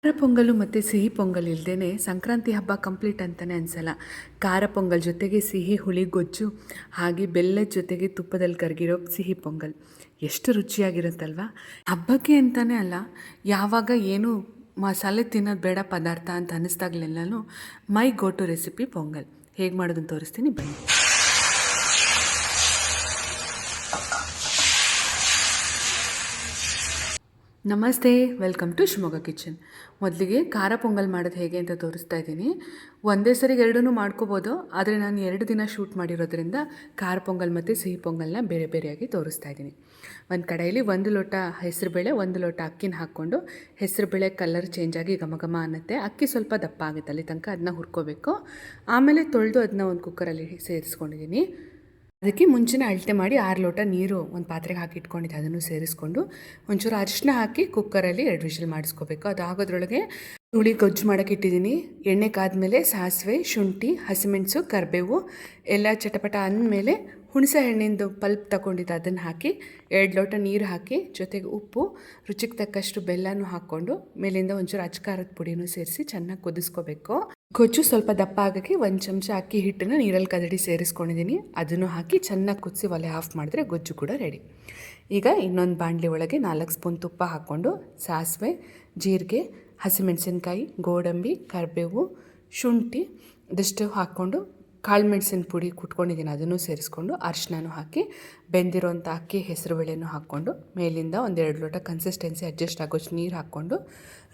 ಖಾರ ಪೊಂಗಲು ಮತ್ತು ಸಿಹಿ ಪೊಂಗಲ್ ಇಲ್ಲದೇ ಸಂಕ್ರಾಂತಿ ಹಬ್ಬ ಕಂಪ್ಲೀಟ್ ಅಂತಲೇ ಅನಿಸಲ್ಲ. ಖಾರ ಪೊಂಗಲ್ ಜೊತೆಗೆ ಸಿಹಿ ಹುಳಿ ಗೊಜ್ಜು ಹಾಗೆ ಬೆಲ್ಲದ ಜೊತೆಗೆ ತುಪ್ಪದಲ್ಲಿ ಕರಗಿರೋ ಸಿಹಿ ಪೊಂಗಲ್ ಎಷ್ಟು ರುಚಿಯಾಗಿರುತ್ತಲ್ವ. ಹಬ್ಬಕ್ಕೆ ಅಂತಲೇ ಅಲ್ಲ, ಯಾವಾಗ ಏನು ಮಸಾಲೆ ತಿನ್ನೋದು ಬೇಡ ಪದಾರ್ಥ ಅಂತ ಅನ್ನಿಸ್ದಾಗಲೆಲ್ಲನೂ ಮೈ ಗೋ ಟು ರೆಸಿಪಿ ಪೊಂಗಲ್. ಹೇಗೆ ಮಾಡೋದನ್ನು ತೋರಿಸ್ತೀನಿ ಬನ್ನಿ. ನಮಸ್ತೆ, ವೆಲ್ಕಮ್ ಟು ಶಿವಮೊಗ್ಗ ಕಿಚನ್. ಮೊದಲಿಗೆ ಖಾರ ಪೊಂಗಲ್ ಮಾಡೋದು ಹೇಗೆ ಅಂತ ತೋರಿಸ್ತಾ ಇದ್ದೀನಿ. ಒಂದೇ ಸರಿಗೆ ಎರಡೂ ಮಾಡ್ಕೋಬೋದು, ಆದರೆ ನಾನು 2 ದಿನ ಶೂಟ್ ಮಾಡಿರೋದ್ರಿಂದ ಖಾರ ಪೊಂಗಲ್ ಮತ್ತು ಸಿಹಿ ಪೊಂಗಲ್ನ ಬೇರೆ ಬೇರೆಯಾಗಿ ತೋರಿಸ್ತಾ ಇದ್ದೀನಿ. ಒಂದು ಕಡಾಯಲ್ಲಿ 1 ಲೋಟ ಹೆಸರುಬೇಳೆ, 1 ಲೋಟ ಅಕ್ಕಿನ ಹಾಕ್ಕೊಂಡು, ಹೆಸರುಬೇಳೆ ಕಲರ್ ಚೇಂಜ್ ಆಗಿ ಘಮ ಘಮ ಅನ್ನತ್ತೆ. ಅಕ್ಕಿ ಸ್ವಲ್ಪ ದಪ್ಪ ಆಗುತ್ತೆ, ಅಲ್ಲಿ ತನಕ ಅದನ್ನ ಹುರ್ಕೋಬೇಕು. ಆಮೇಲೆ ತೊಳೆದು ಅದನ್ನ ಒಂದು ಕುಕ್ಕರಲ್ಲಿ ಸೇರಿಸ್ಕೊಂಡಿದ್ದೀನಿ. ಅದಕ್ಕೆ ಮುಂಚೆನೇ ಅಳತೆ ಮಾಡಿ 6 ಲೋಟ ನೀರು ಒಂದು ಪಾತ್ರೆಗೆ ಹಾಕಿ ಇಟ್ಕೊಂಡಿದ್ದೆ, ಅದನ್ನು ಸೇರಿಸ್ಕೊಂಡು ಒಂಚೂರು ಅರಿಶಿನ ಹಾಕಿ ಕುಕ್ಕರಲ್ಲಿ 2 ವಿಷಲ್ ಮಾಡಿಸ್ಕೋಬೇಕು. ಅದು ಆಗೋದ್ರೊಳಗೆ ಹುಳಿ ಗೊಜ್ಜು ಮಾಡೋಕ್ಕೆ ಇಟ್ಟಿದ್ದೀನಿ. ಎಣ್ಣೆ ಕಾದ್ಮೇಲೆ ಸಾಸಿವೆ, ಶುಂಠಿ, ಹಸಿಮೆಣಸು, ಕರಿಬೇವು ಎಲ್ಲ ಚಟಪಟ ಅಂದಮೇಲೆ ಹುಣಸೆ ಹಣ್ಣಿಂದು ಪಲ್ಪ್ ತಗೊಂಡಿದ್ದು ಅದನ್ನು ಹಾಕಿ 2 ಲೋಟ ನೀರು ಹಾಕಿ, ಜೊತೆಗೆ ಉಪ್ಪು, ರುಚಿಗೆ ತಕ್ಕಷ್ಟು ಬೆಲ್ಲನೂ ಹಾಕ್ಕೊಂಡು ಮೇಲಿಂದ ಒಂಚೂರು ಅಚ್ಕಾರದ ಪುಡಿನೂ ಸೇರಿಸಿ ಚೆನ್ನಾಗಿ ಕುದಿಸ್ಕೋಬೇಕು. ಗೊಜ್ಜು ಸ್ವಲ್ಪ ದಪ್ಪ ಆಗೋಕ್ಕೆ 1 ಚಮಚ ಅಕ್ಕಿ ಹಿಟ್ಟನ್ನು ನೀರಲ್ಲಿ ಕದಡಿ ಸೇರಿಸ್ಕೊಂಡಿದ್ದೀನಿ. ಅದನ್ನು ಹಾಕಿ ಚೆನ್ನಾಗಿ ಕುದಿಸಿ ಒಲೆ ಆಫ್ ಮಾಡಿದ್ರೆ ಗೊಜ್ಜು ಕೂಡ ರೆಡಿ. ಈಗ ಇನ್ನೊಂದು ಬಾಣಲಿ ಒಳಗೆ 4 ಸ್ಪೂನ್ ತುಪ್ಪ ಹಾಕ್ಕೊಂಡು ಸಾಸಿವೆ, ಜೀರಿಗೆ, ಹಸಿಮೆಣಸಿನ್ಕಾಯಿ, ಗೋಡಂಬಿ, ಕರಿಬೇವು, ಶುಂಠಿ ಇದಿಷ್ಟು ಹಾಕ್ಕೊಂಡು ಕಾಳು ಮೆಣಸಿನ ಪುಡಿ ಕುಟ್ಕೊಂಡಿದ್ದೀನಿ, ಅದನ್ನು ಸೇರಿಸ್ಕೊಂಡು ಅರಿಶಿನೂ ಹಾಕಿ ಬೆಂದಿರೋಂಥ ಅಕ್ಕಿ ಹೆಸರುಬೇಳೆನೂ ಹಾಕ್ಕೊಂಡು ಮೇಲಿಂದ 1-2 ಲೋಟ ಕನ್ಸಿಸ್ಟೆನ್ಸಿ ಅಡ್ಜಸ್ಟ್ ಆಗೋಷ್ಟು ನೀರು ಹಾಕ್ಕೊಂಡು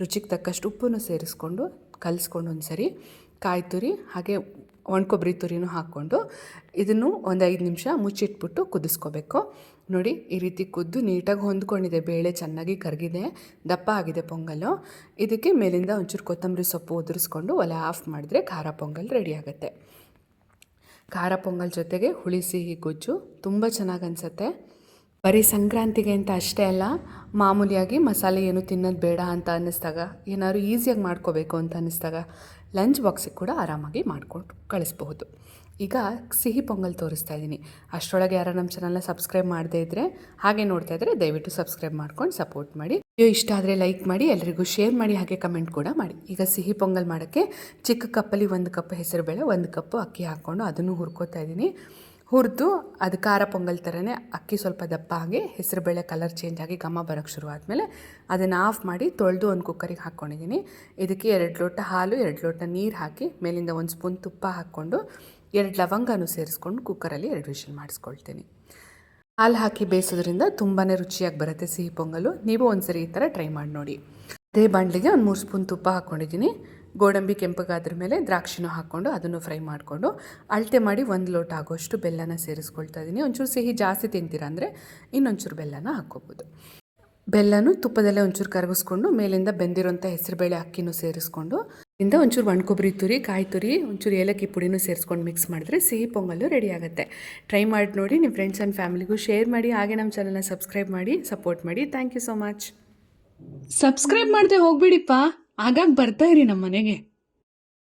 ರುಚಿಗೆ ತಕ್ಕಷ್ಟು ಉಪ್ಪನ್ನು ಸೇರಿಸ್ಕೊಂಡು ಕಲಿಸ್ಕೊಂಡು ಒಂದು ಸರಿ ಕಾಯಿ ತುರಿ ಹಾಗೆ ಒಣಕೊಬ್ಬರಿ ತುರಿನೂ ಹಾಕ್ಕೊಂಡು ಇದನ್ನು ಒಂದು 5 ನಿಮಿಷ ಮುಚ್ಚಿಟ್ಬಿಟ್ಟು ಕುದಿಸ್ಕೋಬೇಕು. ನೋಡಿ, ಈ ರೀತಿ ಕುದ್ದು ನೀಟಾಗಿ ಹೊಂದ್ಕೊಂಡಿದೆ, ಬೇಳೆ ಚೆನ್ನಾಗಿ ಕರಗಿದೆ, ದಪ್ಪ ಆಗಿದೆ ಪೊಂಗಲ್ಲು. ಇದಕ್ಕೆ ಮೇಲಿಂದ ಒಂಚೂರು ಕೊತ್ತಂಬರಿ ಸೊಪ್ಪು ಉದುರಿಸ್ಕೊಂಡು ಒಲೆ ಆಫ್ ಮಾಡಿದ್ರೆ ಖಾರ ಪೊಂಗಲ್ ರೆಡಿ ಆಗುತ್ತೆ. ಖಾರ ಪೊಂಗಲ್ ಜೊತೆಗೆ ಹುಳಿ ಸಿಹಿ ಗೊಜ್ಜು ತುಂಬ ಚೆನ್ನಾಗಿ ಅನಿಸುತ್ತೆ. ಬರೀ ಸಂಕ್ರಾಂತಿಗೆ ಅಂತ ಅಷ್ಟೇ ಅಲ್ಲ, ಮಾಮೂಲಿಯಾಗಿ ಮಸಾಲೆ ಏನು ತಿನ್ನೋದು ಬೇಡ ಅಂತ ಅನ್ನಿಸ್ದಾಗ, ಏನಾದ್ರು ಈಸಿಯಾಗಿ ಮಾಡ್ಕೋಬೇಕು ಅಂತ ಅನ್ನಿಸ್ದಾಗ ಲಂಚ್ ಬಾಕ್ಸಿಗೆ ಕೂಡ ಆರಾಮಾಗಿ ಮಾಡ್ಕೊಂಡು ಕಳಿಸ್ಬಹುದು. ಈಗ ಸಿಹಿ ಪೊಂಗಲ್ ತೋರಿಸ್ತಾ ಇದ್ದೀನಿ. ಅಷ್ಟರೊಳಗೆ ಯಾರು ನಮ್ಮ ಚಾನಲ್ನ ಸಬ್ಸ್ಕ್ರೈಬ್ ಮಾಡದೇ ಇದ್ದರೆ, ಹಾಗೆ ನೋಡ್ತಾ ಇದ್ದರೆ ದಯವಿಟ್ಟು ಸಬ್ಸ್ಕ್ರೈಬ್ ಮಾಡ್ಕೊಂಡು ಸಪೋರ್ಟ್ ಮಾಡಿ. ವಿಡಿಯೋ ಇಷ್ಟ ಆದರೆ ಲೈಕ್ ಮಾಡಿ, ಎಲ್ಲರಿಗೂ ಶೇರ್ ಮಾಡಿ, ಹಾಗೆ ಕಮೆಂಟ್ ಕೂಡ ಮಾಡಿ. ಈಗ ಸಿಹಿ ಪೊಂಗಲ್ ಮಾಡೋಕ್ಕೆ ಚಿಕ್ಕ ಕಪ್ಪಲ್ಲಿ 1 ಕಪ್ ಹೆಸರುಬೇಳೆ, 1 ಕಪ್ಪು ಅಕ್ಕಿ ಹಾಕ್ಕೊಂಡು ಅದನ್ನು ಹುರ್ಕೋತಾ ಇದ್ದೀನಿ. ಹುರಿದು ಅದು ಖಾರ ಪೊಂಗಲ್ ಥರನೇ ಅಕ್ಕಿ ಸ್ವಲ್ಪ ದಪ್ಪ ಆಗಿ ಹೆಸರುಬೇಳೆ ಕಲರ್ ಚೇಂಜ್ ಆಗಿ ಘಮ ಬರೋಕ್ಕೆ ಶುರು ಆದಮೇಲೆ ಅದನ್ನು ಆಫ್ ಮಾಡಿ ತೊಳೆದು ಒಂದು ಕುಕ್ಕರಿಗೆ ಹಾಕ್ಕೊಂಡಿದ್ದೀನಿ. ಇದಕ್ಕೆ 2 ಲೋಟ ಹಾಲು, 2 ಲೋಟ ನೀರು ಹಾಕಿ ಮೇಲಿಂದ 1 ಸ್ಪೂನ್ ತುಪ್ಪ ಹಾಕ್ಕೊಂಡು 2 ಲವಂಗನೂ ಸೇರಿಸ್ಕೊಂಡು ಕುಕ್ಕರಲ್ಲಿ 2 ವಿಷಲ್ ಮಾಡಿಸ್ಕೊಳ್ತೀನಿ. ಹಾಲು ಹಾಕಿ ಬೇಯಿಸೋದ್ರಿಂದ ತುಂಬಾ ರುಚಿಯಾಗಿ ಬರುತ್ತೆ ಸಿಹಿ ಪೊಂಗಲು. ನೀವು ಒಂದ್ಸರಿ ಈ ಥರ ಟ್ರೈ ಮಾಡಿ ನೋಡಿ. ಅದೇ ಬಾಣಲಿಗೆ 3 ಸ್ಪೂನ್ ತುಪ್ಪ ಹಾಕ್ಕೊಂಡಿದ್ದೀನಿ. ಗೋಡಂಬಿ ಕೆಂಪಗಾದ್ರ ಮೇಲೆ ದ್ರಾಕ್ಷಿನೂ ಹಾಕ್ಕೊಂಡು ಅದನ್ನು ಫ್ರೈ ಮಾಡಿಕೊಂಡು ಅಳತೆ ಮಾಡಿ 1 ಲೋಟ ಆಗೋಷ್ಟು ಬೆಲ್ಲನ ಸೇರಿಸ್ಕೊಳ್ತಾ ಇದ್ದೀನಿ. ಒಂಚೂರು ಸಿಹಿ ಜಾಸ್ತಿ ತಿಂತೀರಾ ಅಂದರೆ ಇನ್ನೊಂಚೂರು ಬೆಲ್ಲನ ಹಾಕ್ಕೋಬೋದು. ಬೆಲ್ಲನೂ ತುಪ್ಪದಲ್ಲೇ ಒಂಚೂರು ಕರಗಿಸ್ಕೊಂಡು ಮೇಲಿಂದ ಬೆಂದಿರೋಂಥ ಹೆಸರುಬೇಳೆ ಅಕ್ಕಿನೂ ಸೇರಿಸ್ಕೊಂಡು ಇಂದ ಒಂಚೂರು ಒಣಕೊಬ್ಬರಿ ತುರಿ, ಕಾಯಿ ತುರಿ, ಒಂಚೂರು ಏಲಕ್ಕಿ ಪುಡಿನೂ ಸೇರಿಸ್ಕೊಂಡು ಮಿಕ್ಸ್ ಮಾಡಿದ್ರೆ ಸಿಹಿ ಪೊಂಗಲ್ಲು ರೆಡಿ ಆಗುತ್ತೆ. ಟ್ರೈ ಮಾಡಿ ನೋಡಿ, ನಿಮ್ಮ ಫ್ರೆಂಡ್ಸ್ ಆ್ಯಂಡ್ ಫ್ಯಾಮಿಲಿಗೂ ಶೇರ್ ಮಾಡಿ, ಹಾಗೆ ನಮ್ಮ ಚಾನಲ್ನ ಸಬ್ಸ್ಕ್ರೈಬ್ ಮಾಡಿ ಸಪೋರ್ಟ್ ಮಾಡಿ. Thank you so much. Subscribe ಮಾಡದೆ ಹೋಗ್ಬಿಡಿಪ್ಪ, ಆಗಾಗ ಬರ್ತಾ ಇರಿ ನಮ್ಮ ಮನೆಗೆ.